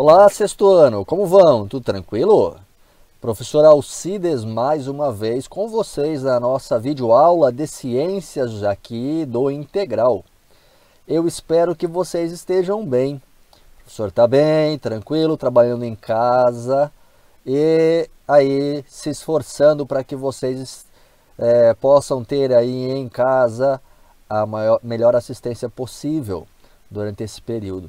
Olá, sexto ano, como vão? Tudo tranquilo? Professor Alcides mais uma vez com vocês na nossa videoaula de ciências aqui do Integral. Eu espero que vocês estejam bem. O professor está bem, tranquilo, trabalhando em casa e aí se esforçando para que vocês possam ter aí em casa a melhor assistência possível durante esse período.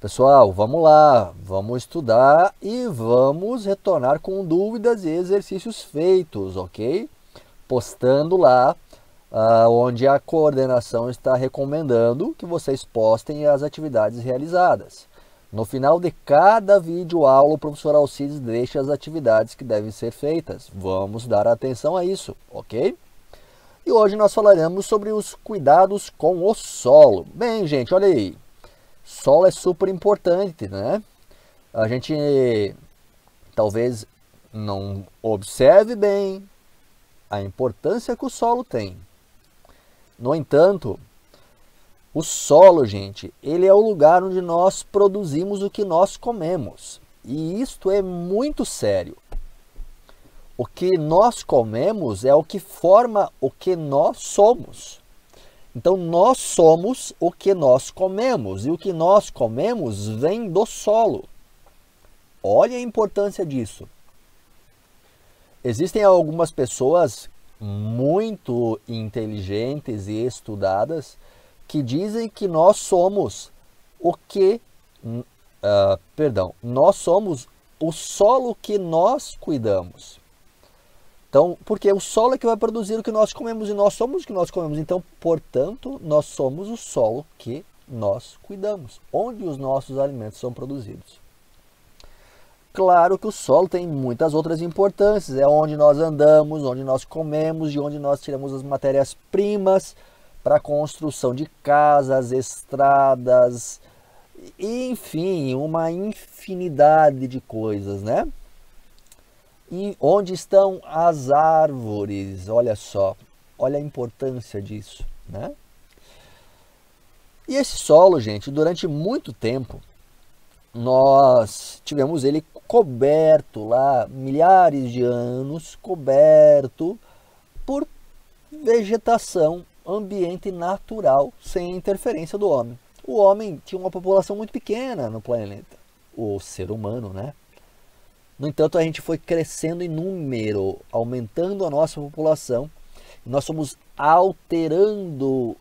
Pessoal, vamos lá, vamos estudar e vamos retornar com dúvidas e exercícios feitos, ok? Postando lá onde a coordenação está recomendando que vocês postem as atividades realizadas. No final de cada vídeo aula, o professor Alcides deixa as atividades que devem ser feitas. Vamos dar atenção a isso, ok? E hoje nós falaremos sobre os cuidados com o solo. Bem, gente, olha aí. Solo é super importante, né? A gente talvez não observe bem a importância que o solo tem. No entanto, o solo, gente, ele é o lugar onde nós produzimos o que nós comemos. E isto é muito sério. O que nós comemos é o que forma o que nós somos. Então, nós somos o que nós comemos, e o que nós comemos vem do solo. Olha a importância disso. Existem algumas pessoas muito inteligentes e estudadas que dizem que nós somos o que... nós somos o solo que nós cuidamos. Então, porque o solo é que vai produzir o que nós comemos e nós somos o que nós comemos. Então, portanto, nós somos o solo que nós cuidamos, onde os nossos alimentos são produzidos. Claro que o solo tem muitas outras importâncias. É onde nós andamos, onde nós comemos, de onde nós tiramos as matérias-primas para a construção de casas, estradas, enfim, uma infinidade de coisas, né? E onde estão as árvores? Olha só, olha a importância disso, né? E esse solo, gente, durante muito tempo, nós tivemos ele coberto lá, milhares de anos, coberto por vegetação, ambiente natural, sem interferência do homem. O homem tinha uma população muito pequena no planeta, o ser humano, né? No entanto, a gente foi crescendo em número, aumentando a nossa população. E nós fomos alterando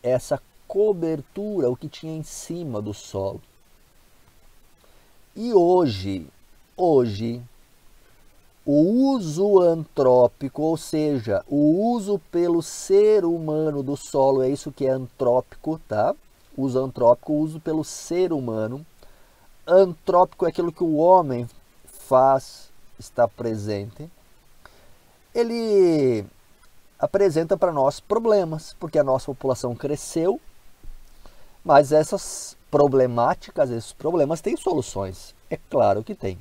essa cobertura, o que tinha em cima do solo. E hoje, o uso antrópico, ou seja, o uso pelo ser humano do solo, é isso que é antrópico, tá? Uso antrópico, o uso pelo ser humano. Antrópico é aquilo que o homem faz, está presente, ele apresenta para nós problemas, porque a nossa população cresceu, mas essas problemáticas, esses problemas têm soluções, é claro que tem.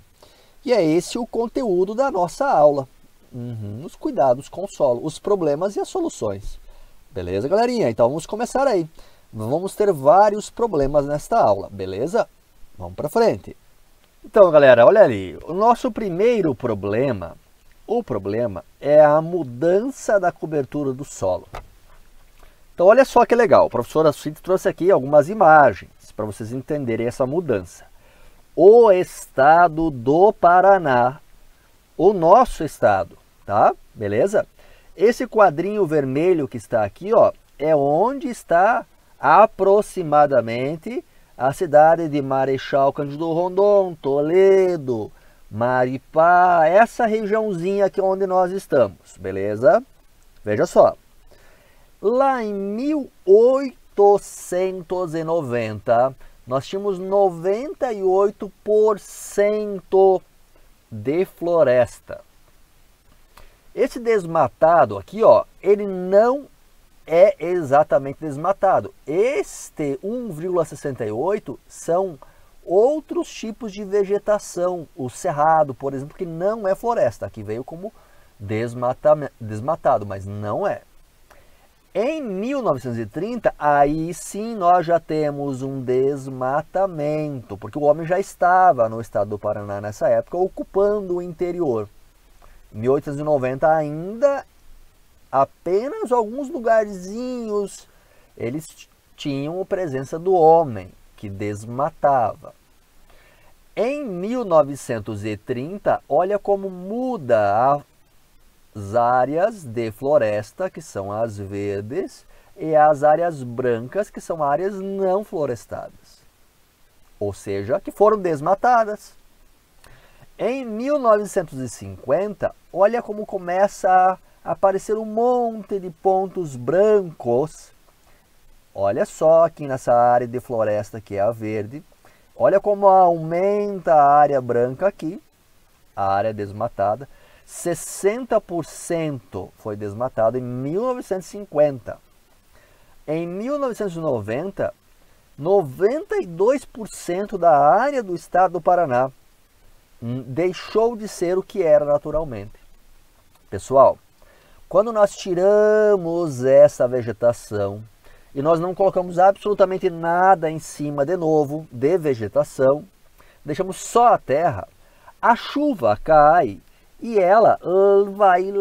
E é esse o conteúdo da nossa aula, os cuidados com o solo, os problemas e as soluções. Beleza, galerinha? Então vamos começar aí. Vamos ter vários problemas nesta aula, beleza? Vamos para frente. Então, galera, olha ali, o nosso primeiro problema, é a mudança da cobertura do solo. Então, olha só que legal, o professor Alcides trouxe aqui algumas imagens para vocês entenderem essa mudança. O estado do Paraná, o nosso estado, tá? Beleza? Esse quadrinho vermelho que está aqui, ó, é onde está aproximadamente a cidade de Marechal Cândido Rondon, Toledo, Maripá, essa regiãozinha aqui onde nós estamos, beleza? Veja só, lá em 1890, nós tínhamos 98% de floresta. Esse desmatado aqui, ó, ele não é exatamente desmatado. Este 1,68 são outros tipos de vegetação. O cerrado, por exemplo, que não é floresta. Aqui veio como desmatado, mas não é. Em 1930, aí sim nós já temos um desmatamento, porque o homem já estava no estado do Paraná nessa época, ocupando o interior. Em 1890 ainda, apenas alguns lugarzinhos, eles tinham a presença do homem, que desmatava. Em 1930, olha como muda as áreas de floresta, que são as verdes, e as áreas brancas, que são áreas não florestadas, ou seja, que foram desmatadas. Em 1950, olha como começa a aparecer um monte de pontos brancos. Olha só aqui nessa área de floresta que é a verde. Olha como aumenta a área branca aqui, a área desmatada. 60% foi desmatado em 1950. Em 1990, 92% da área do estado do Paraná deixou de ser o que era naturalmente. Pessoal, quando nós tiramos essa vegetação e nós não colocamos absolutamente nada em cima de novo de vegetação, deixamos só a terra, a chuva cai e ela vai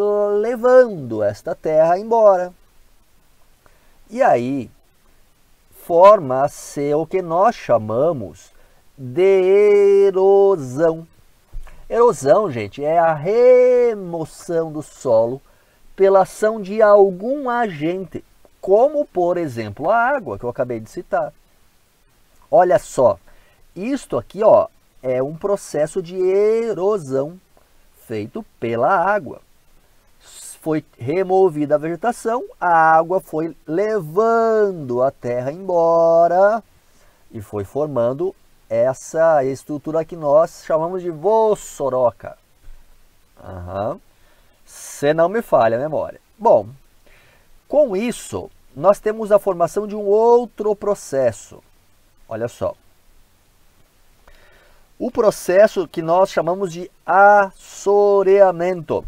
levando esta terra embora. E aí forma-se o que nós chamamos de erosão. Erosão, gente, é a remoção do solo pela ação de algum agente, como, por exemplo, a água que eu acabei de citar. Olha só, isto aqui ó, é um processo de erosão feito pela água. Foi removida a vegetação, a água foi levando a terra embora e foi formando essa estrutura que nós chamamos de vossoroca. Se não me falha a memória. Bom, com isso, nós temos a formação de um outro processo. Olha só. O processo que nós chamamos de assoreamento.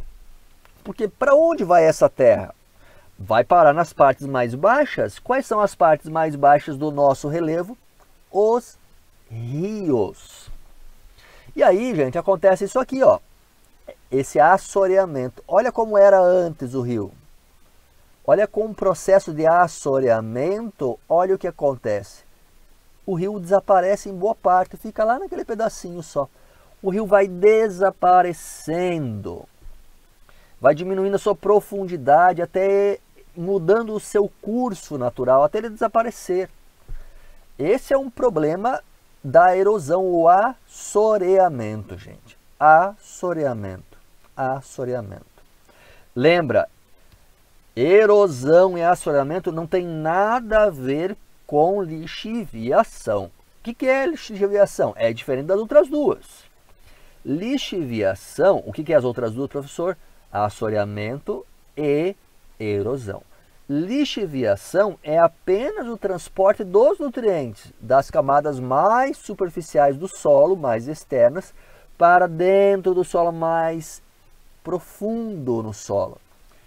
Porque para onde vai essa terra? Vai parar nas partes mais baixas. Quais são as partes mais baixas do nosso relevo? Os rios. E aí, gente, acontece isso aqui, ó. Esse assoreamento. Olha como era antes o rio. Olha com o processo de assoreamento, olha o que acontece. O rio desaparece em boa parte, fica lá naquele pedacinho só. O rio vai desaparecendo. Vai diminuindo a sua profundidade, até mudando o seu curso natural, até ele desaparecer. Esse é um problema da erosão, o assoreamento, gente. Assoreamento. Lembra, erosão e assoreamento não tem nada a ver com lixiviação. O que é lixiviação? É diferente das outras duas. Lixiviação, o que é as outras duas, professor? Assoreamento e erosão. Lixiviação é apenas o transporte dos nutrientes das camadas mais superficiais do solo, mais externas, para dentro do solo mais profundo no solo.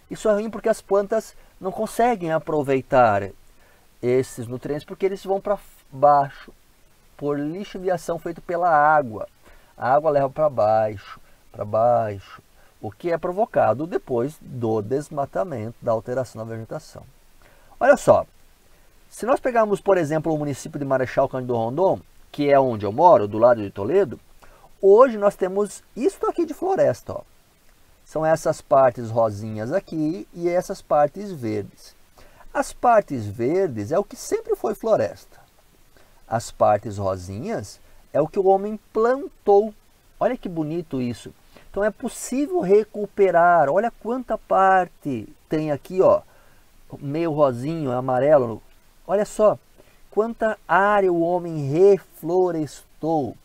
Isso é ruim porque as plantas não conseguem aproveitar esses nutrientes porque eles vão para baixo, por lixiviação feito pela água. A água leva para baixo, o que é provocado depois do desmatamento, da alteração da vegetação. Olha só, se nós pegarmos, por exemplo, o município de Marechal Cândido Rondon, que é onde eu moro, do lado de Toledo, hoje nós temos isto aqui de floresta, ó. São essas partes rosinhas aqui e essas partes verdes. As partes verdes é o que sempre foi floresta. As partes rosinhas é o que o homem plantou. Olha que bonito isso. Então é possível recuperar. Olha quanta parte tem aqui, ó, meio rosinho, amarelo. Olha só quanta área o homem reflorestou.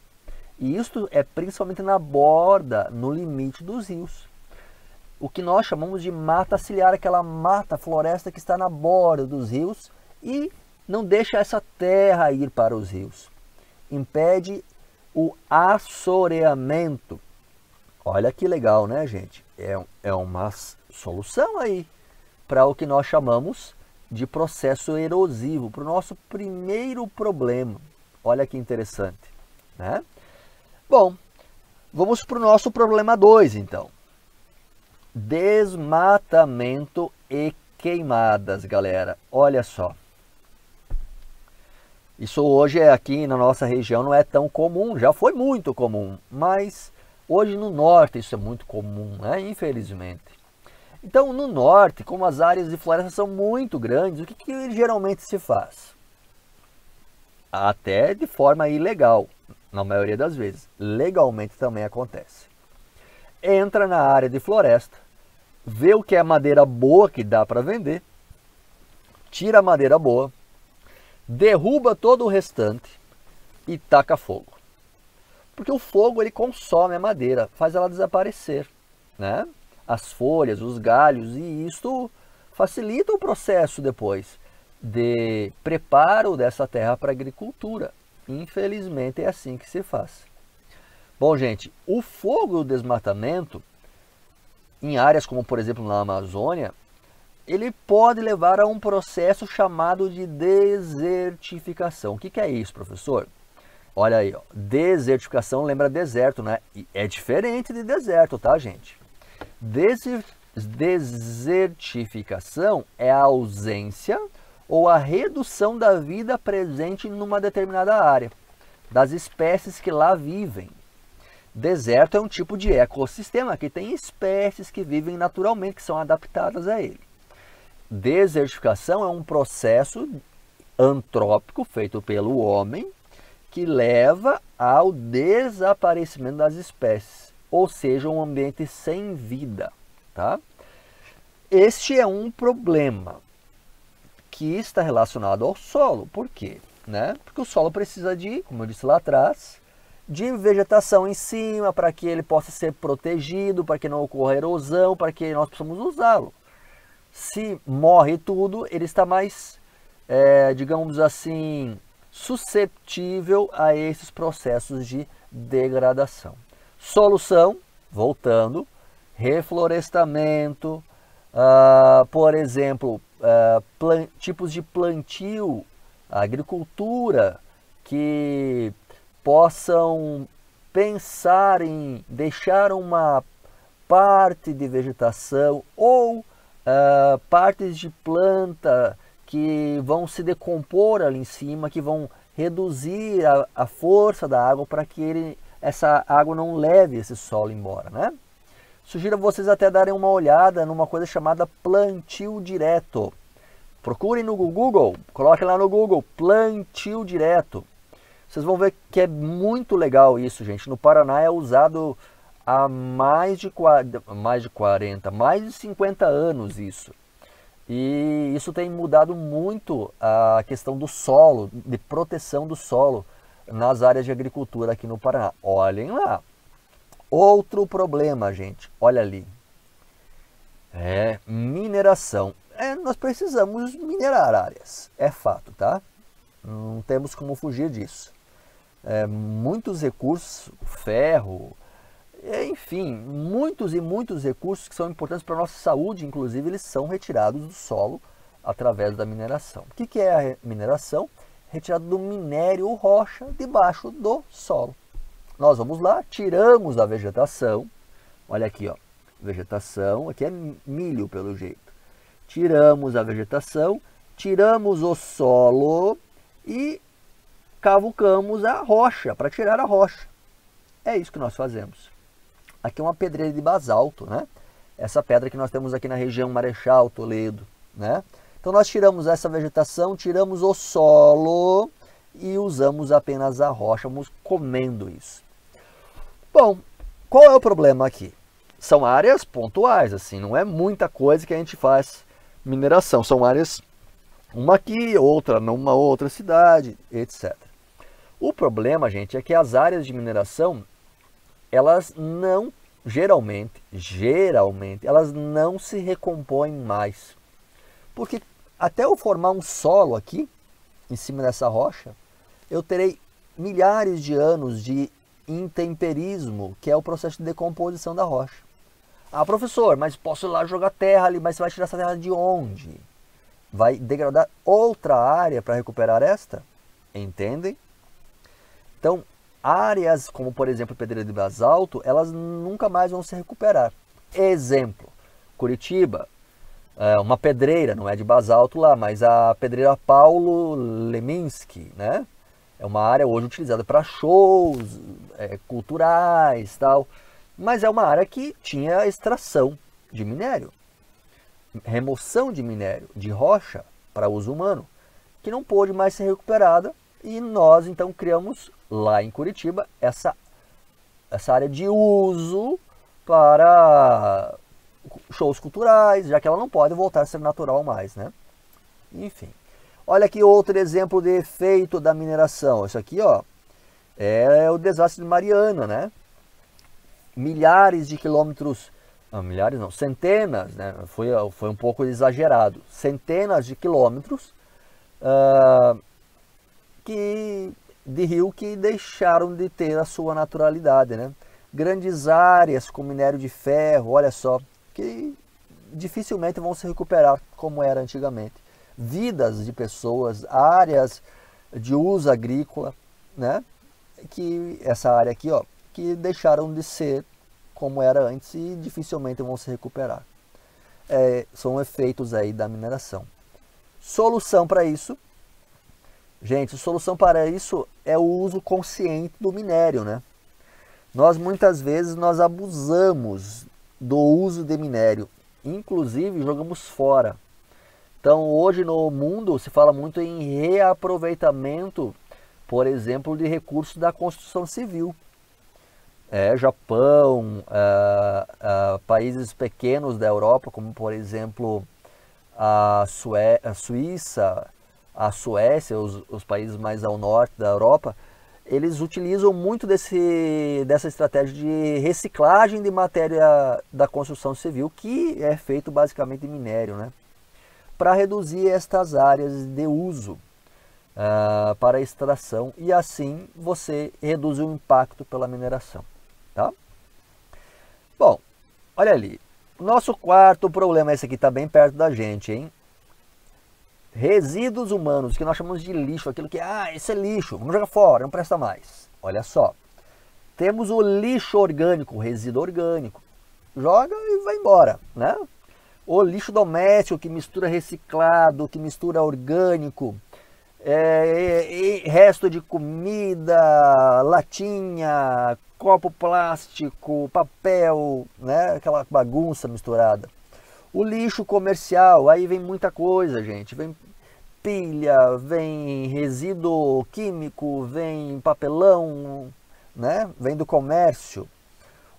E isso é principalmente na borda, no limite dos rios. O que nós chamamos de mata ciliar, aquela mata, floresta que está na borda dos rios e não deixa essa terra ir para os rios. Impede o assoreamento. Olha que legal, né, gente? É uma solução aí para o que nós chamamos de processo erosivo, para o nosso primeiro problema. Olha que interessante, né? Bom, vamos para o nosso problema 2, então. Desmatamento e queimadas, galera. Olha só. Isso hoje aqui na nossa região não é tão comum, já foi muito comum, mas hoje no norte isso é muito comum, né? Infelizmente. Então, no norte, como as áreas de floresta são muito grandes, o que geralmente se faz? Até de forma ilegal, na maioria das vezes. Legalmente também acontece. Entra na área de floresta, vê o que é madeira boa que dá para vender, tira a madeira boa, derruba todo o restante e taca fogo. Porque o fogo ele consome a madeira, faz ela desaparecer, né? As folhas, os galhos, e isso facilita o processo depois de preparo dessa terra para a agricultura. Infelizmente é assim que se faz. Bom, gente, o fogo e o desmatamento em áreas como, por exemplo, na Amazônia, ele pode levar a um processo chamado de desertificação. O que é isso, professor? Olha aí, ó. Desertificação lembra deserto, né? E é diferente de deserto, tá, gente? Desertificação é a ausência ou a redução da vida presente numa determinada área, das espécies que lá vivem. Deserto é um tipo de ecossistema que tem espécies que vivem naturalmente, que são adaptadas a ele. Desertificação é um processo antrópico feito pelo homem que leva ao desaparecimento das espécies, ou seja, um ambiente sem vida, tá? Este é um problema que está relacionado ao solo. Por quê? Né? Porque o solo precisa de, como eu disse lá atrás, de vegetação em cima para que ele possa ser protegido, para que não ocorra erosão, para que nós possamos usá-lo. Se morre tudo, ele está mais, digamos assim, susceptível a esses processos de degradação. Solução, voltando, reflorestamento, por exemplo, tipos de plantio, agricultura que possam pensar em deixar uma parte de vegetação ou partes de planta que vão se decompor ali em cima, que vão reduzir a força da água para que essa água não leve esse solo embora, né? Sugiro a vocês até darem uma olhada numa coisa chamada plantio direto. Procurem no Google, coloquem lá no Google, plantio direto. Vocês vão ver que é muito legal isso, gente. No Paraná é usado há mais de 50 anos isso. E isso tem mudado muito a questão do solo, de proteção do solo nas áreas de agricultura aqui no Paraná. Olhem lá. Outro problema, gente, olha ali. Mineração. Nós precisamos minerar áreas, é fato, tá? Não temos como fugir disso. Muitos recursos, ferro, enfim, muitos e muitos recursos que são importantes para a nossa saúde, inclusive, eles são retirados do solo através da mineração. O que é a mineração? Retirada do minério ou rocha debaixo do solo. Nós vamos lá, tiramos a vegetação, olha aqui, ó, vegetação, aqui é milho pelo jeito. Tiramos a vegetação, tiramos o solo e cavucamos a rocha, para tirar a rocha. É isso que nós fazemos. Aqui é uma pedreira de basalto, né? Essa pedra que nós temos aqui na região Marechal, Toledo, né? Então nós tiramos essa vegetação, tiramos o solo e usamos apenas a rocha, vamos comendo isso. Bom, qual é o problema aqui? São áreas pontuais, assim, não é muita coisa que a gente faz mineração. São áreas, uma aqui, outra numa outra cidade, etc. O problema, gente, é que as áreas de mineração, elas não, geralmente, elas não se recompõem mais. Porque até eu formar um solo aqui, em cima dessa rocha, eu terei milhares de anos de intemperismo, que é o processo de decomposição da rocha. Ah, professor, mas posso ir lá jogar terra ali, mas você vai tirar essa terra de onde? vai degradar outra área para recuperar esta? Entendem? Então, áreas como, por exemplo, pedreira de basalto, elas nunca mais vão se recuperar. Exemplo, Curitiba, uma pedreira, não é de basalto lá, mas a pedreira Paulo Leminski, né? É uma área hoje utilizada para shows culturais, tal, mas é uma área que tinha extração de minério, remoção de minério, de rocha para uso humano, que não pôde mais ser recuperada, e nós então criamos lá em Curitiba essa área de uso para shows culturais, já que ela não pode voltar a ser natural mais, né? Enfim. Olha aqui outro exemplo de efeito da mineração. Isso aqui, ó, é o desastre de Mariana, né? Milhares de quilômetros, não, milhares não, centenas, né? Foi um pouco exagerado. Centenas de quilômetros de rio que deixaram de ter a sua naturalidade, né? Grandes áreas com minério de ferro, olha só, que dificilmente vão se recuperar como era antigamente. Vidas de pessoas, áreas de uso agrícola, né? Que essa área aqui, ó, que deixaram de ser como era antes e dificilmente vão se recuperar. São efeitos aí da mineração. Solução para isso, gente, a solução para isso é o uso consciente do minério, né? Muitas vezes nós abusamos do uso de minério, inclusive jogamos fora. Então hoje no mundo se fala muito em reaproveitamento, por exemplo, de recursos da construção civil. Japão, países pequenos da Europa, como por exemplo a Suíça, a Suécia, os países mais ao norte da Europa, eles utilizam muito dessa estratégia de reciclagem de matéria da construção civil, que é feito basicamente de minério, né? Para reduzir estas áreas de uso para extração, e assim você reduz o impacto pela mineração, tá? Bom, olha ali, nosso quarto problema, esse aqui está bem perto da gente, hein? Resíduos humanos, que nós chamamos de lixo, aquilo que, isso é lixo, vamos jogar fora, não presta mais. Olha só, temos o lixo orgânico, o resíduo orgânico, joga e vai embora, né? O lixo doméstico, que mistura reciclado, que mistura orgânico, resto de comida, latinha, copo plástico, papel, né? Aquela bagunça misturada. O lixo comercial, aí vem muita coisa, gente. Vem pilha, vem resíduo químico, vem papelão, né? Vem do comércio.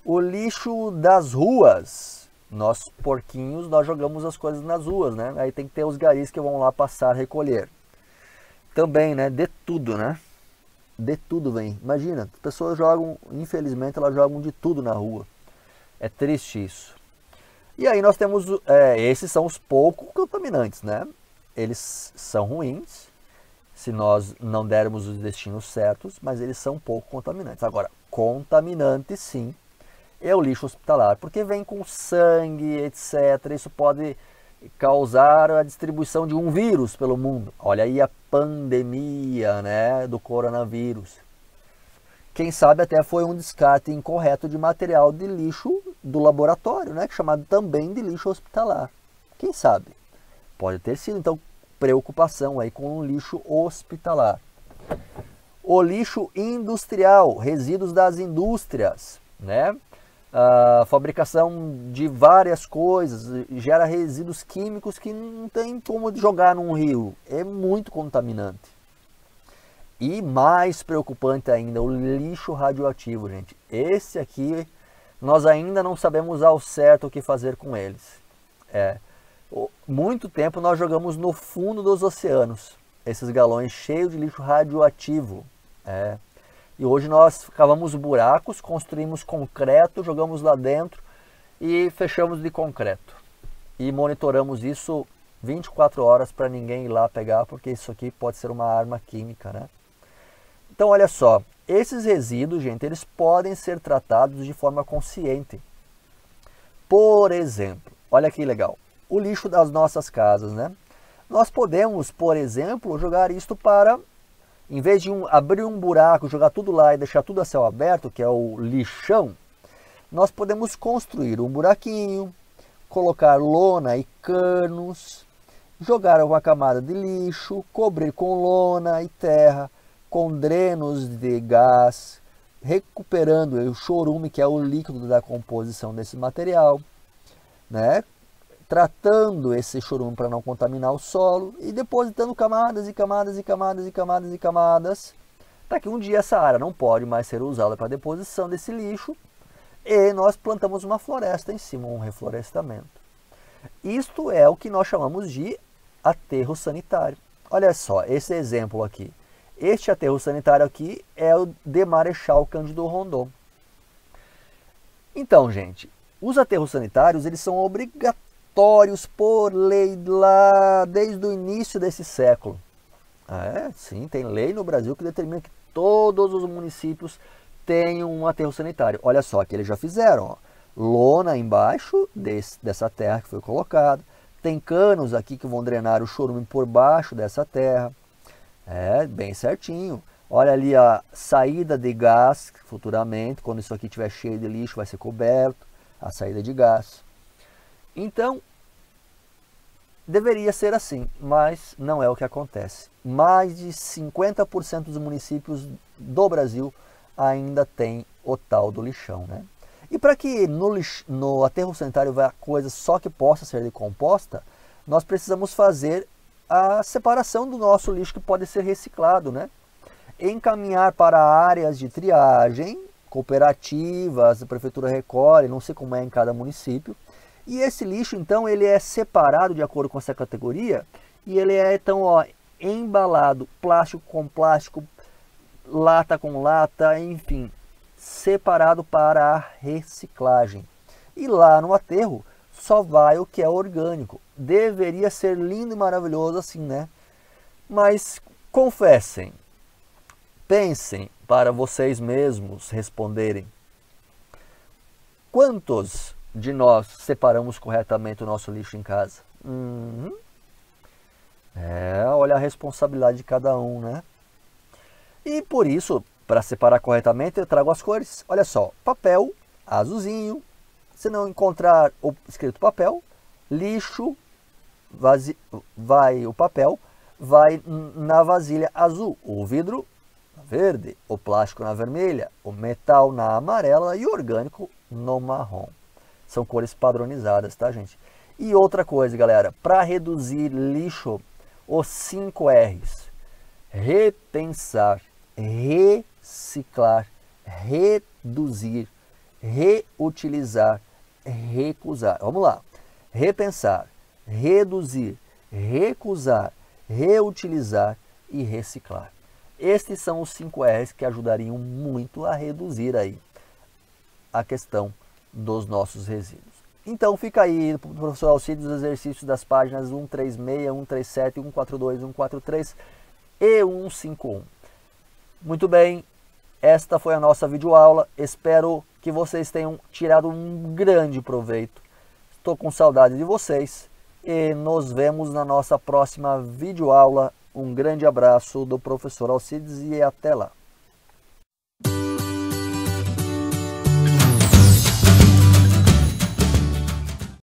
O lixo das ruas. Nós, porquinhos, nós jogamos as coisas nas ruas, né? Aí tem que ter os garis que vão lá passar, recolher. Também, né? De tudo, né? De tudo vem. Imagina, as pessoas jogam, infelizmente, elas jogam de tudo na rua. É triste isso. E aí nós temos, esses são os pouco contaminantes, né? Eles são ruins, se nós não dermos os destinos certos, mas eles são pouco contaminantes. Agora, contaminante sim, é o lixo hospitalar, porque vem com sangue, etc. Isso pode causar a distribuição de um vírus pelo mundo. Olha aí a pandemia, né, do coronavírus. Quem sabe até foi um descarte incorreto de material de lixo do laboratório, né, chamado também de lixo hospitalar. Quem sabe? Pode ter sido, então, preocupação aí com o lixo hospitalar. O lixo industrial, resíduos das indústrias, né? A fabricação de várias coisas, gera resíduos químicos que não tem como jogar num rio. É muito contaminante. E mais preocupante ainda, o lixo radioativo, gente. Esse aqui, nós ainda não sabemos ao certo o que fazer com eles. Muito tempo nós jogamos no fundo dos oceanos, esses galões cheios de lixo radioativo. E hoje nós cavamos buracos, construímos concreto, jogamos lá dentro e fechamos de concreto. E monitoramos isso 24 horas para ninguém ir lá pegar, porque isso aqui pode ser uma arma química, né? Então, olha só, esses resíduos, gente, eles podem ser tratados de forma consciente. Por exemplo, olha que legal, o lixo das nossas casas, né? Nós podemos, por exemplo, jogar isto para, em vez de abrir um buraco, jogar tudo lá e deixar tudo a céu aberto, que é o lixão, nós podemos construir um buraquinho, colocar lona e canos, jogar uma camada de lixo, cobrir com lona e terra, com drenos de gás, recuperando o chorume, que é o líquido da composição desse material, né? Tratando esse chorume para não contaminar o solo e depositando camadas e camadas e camadas e camadas e camadas, para que um dia essa área não pode mais ser usada para deposição desse lixo e nós plantamos uma floresta em cima, um reflorestamento. Isto é o que nós chamamos de aterro sanitário. Olha só, esse exemplo aqui. Este aterro sanitário aqui é o de Marechal Cândido Rondon. Então, gente, os aterros sanitários eles são obrigatórios por lei lá desde o início desse século. Sim, tem lei no Brasil que determina que todos os municípios tenham um aterro sanitário. Olha só, que eles já fizeram, ó, lona embaixo dessa terra que foi colocada. Tem canos aqui que vão drenar o chorume por baixo dessa terra. Bem certinho. Olha ali a saída de gás, futuramente, quando isso aqui estiver cheio de lixo, vai ser coberto, a saída de gás. Então, deveria ser assim, mas não é o que acontece. Mais de 50% dos municípios do Brasil ainda tem o tal do lixão, né? E para que no aterro sanitário vá coisa só que possa ser decomposta, nós precisamos fazer a separação do nosso lixo que pode ser reciclado, né? Encaminhar para áreas de triagem, cooperativas, a prefeitura recolhe, não sei como é em cada município. E esse lixo, então, ele é separado de acordo com essa categoria e ele é, então, ó, embalado, plástico com plástico, lata com lata, enfim, separado para a reciclagem. E lá no aterro só vai o que é orgânico. Deveria ser lindo e maravilhoso assim, né? Mas confessem, pensem para vocês mesmos responderem. Quantos de nós separamos corretamente o nosso lixo em casa? Olha a responsabilidade de cada um, né? E por isso, para separar corretamente, eu trago as cores. Olha só, papel azulzinho. Se não encontrar o escrito papel, lixo, vai o papel, vai na vasilha azul, o vidro na verde, o plástico na vermelha, o metal na amarela e o orgânico no marrom. São cores padronizadas, tá, gente? E outra coisa, galera, para reduzir lixo, os 5 R's. Repensar, reciclar, reduzir, reutilizar, recusar. Vamos lá. Repensar, reduzir, recusar, reutilizar e reciclar. Estes são os 5 R's que ajudariam muito a reduzir aí a questão dos nossos resíduos. Então fica aí, professor Alcides, os exercícios das páginas 136, 137, 142, 143 e 151. Muito bem, esta foi a nossa videoaula. Espero que vocês tenham tirado um grande proveito. Estou com saudade de vocês e nos vemos na nossa próxima videoaula. Um grande abraço do professor Alcides e até lá.